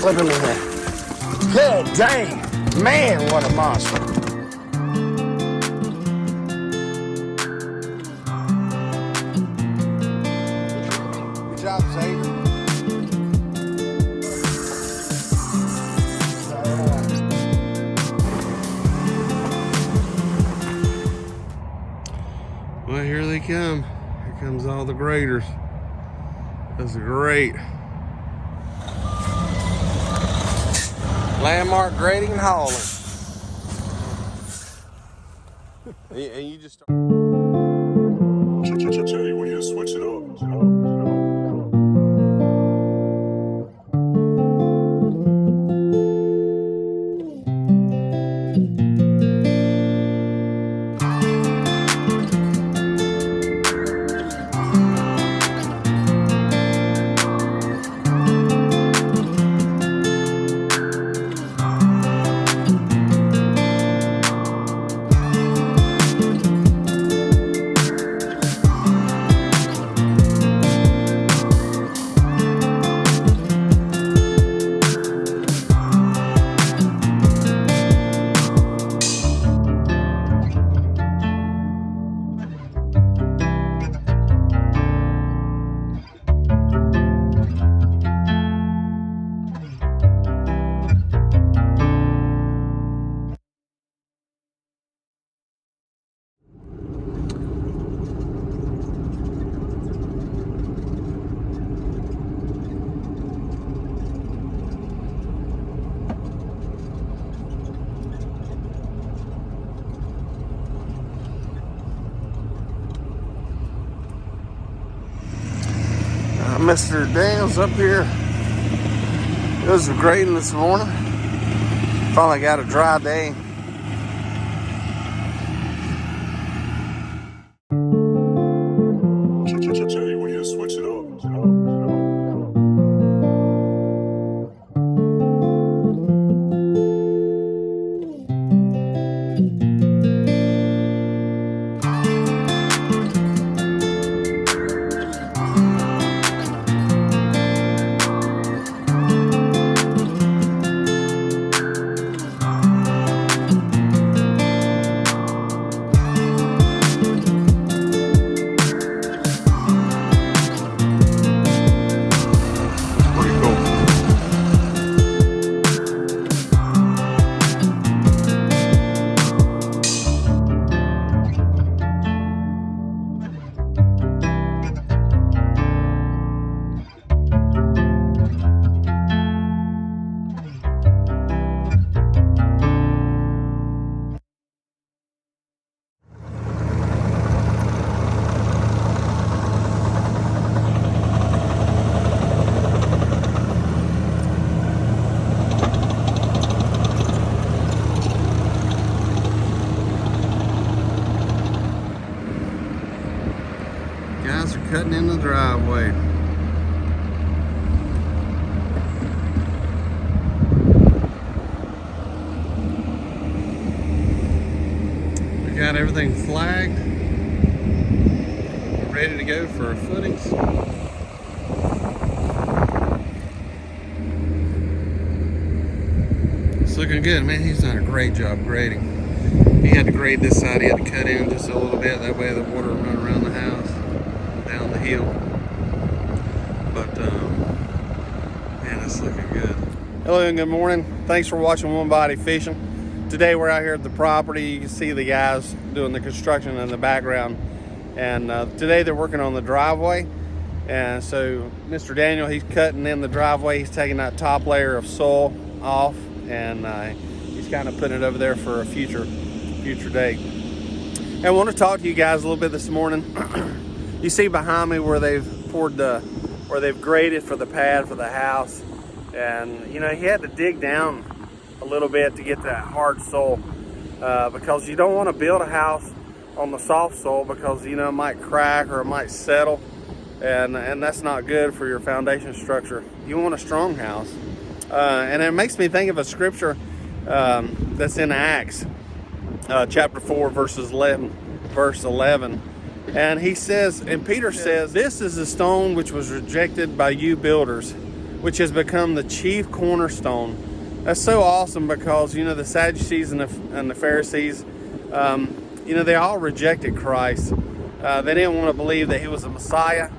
Flip him in there. Good dang. Man, what a monster. Good job, Xavier. Well, here they come. Here comes all the graders. That's great. Landmark Grading and Hauling. And you just Tell you when you switch it up. Mr. Daniels up here. It was grading this morning. Finally got a dry day. Tell you when you switch it up. Guys are cutting in the driveway. We got everything flagged, ready to go for our footings. It's looking good, man. He's done a great job grading. He had to grade this side. He had to cut in just a little bit. That way the water would run around the house, down the hill. But, man, it's looking good. Hello and good morning. Thanks for watching One Body Fishing. Today we're out here at the property. You can see the guys doing the construction in the background. And today they're working on the driveway. And so Mr. Daniel, he's cutting in the driveway. He's taking that top layer of soil off, and he's kind of putting it over there for a future day. And I want to talk to you guys a little bit this morning. You see behind me where they've where they've graded for the pad for the house, and you know, he had to dig down a little bit to get that hard soil because you don't want to build a house on the soft soil, because you know, it might crack or it might settle, and that's not good for your foundation structure. You want a strong house. And it makes me think of a scripture that's in Acts chapter 4 verse 11. And he says, and Peter says, "This is the stone which was rejected by you builders, which has become the chief cornerstone. That's so awesome because, the Sadducees and the Pharisees, they all rejected Christ. They didn't want to believe that he was the Messiah,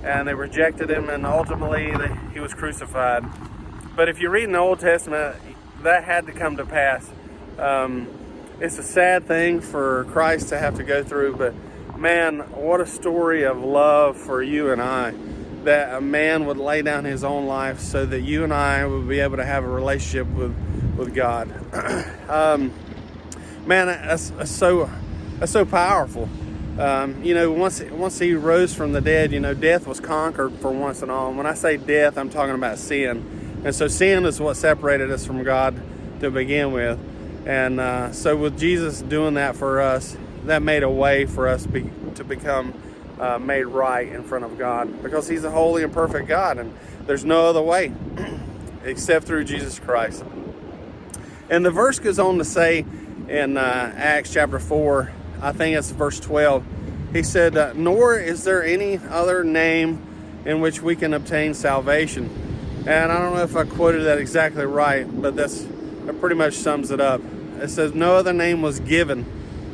and they rejected him, and ultimately he was crucified. But if you read in the Old Testament, that had to come to pass. It's a sad thing for Christ to have to go through, but man, what a story of love for you and I, that a man would lay down his own life so that you and I would be able to have a relationship with God. Man, that's so powerful. Once he rose from the dead, death was conquered for once and all. And when I say death, I'm talking about sin. And so sin is what separated us from God to begin with. And so with Jesus doing that for us, that made a way for us to become made right in front of God, because he's a holy and perfect God, and there's no other way except through Jesus Christ. And the verse goes on to say in Acts chapter 4, I think it's verse 12, he said, nor is there any other name in which we can obtain salvation. And I don't know if I quoted that exactly right, but that pretty much sums it up. It says no other name was given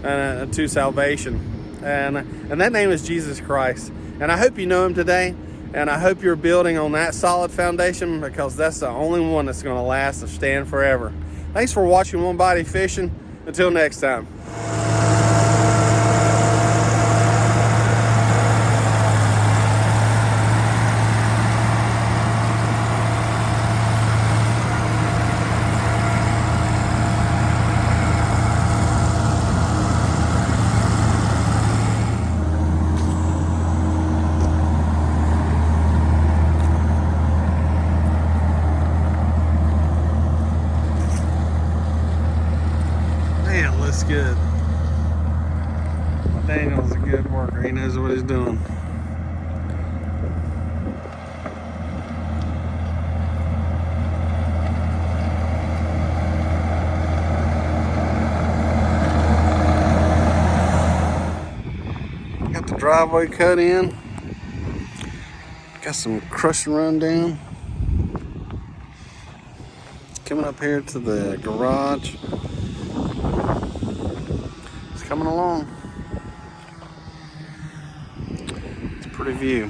to salvation. And that name is Jesus Christ. And I hope you know him today. And I hope you're building on that solid foundation, because that's the only one that's going to last and stand forever. Thanks for watching One Body Fishing. Until next time. Man, looks good. Daniel's a good worker. He knows what he's doing. Got the driveway cut in. Got some crush and run down. Coming up here to the garage. It's coming along. It's a pretty view.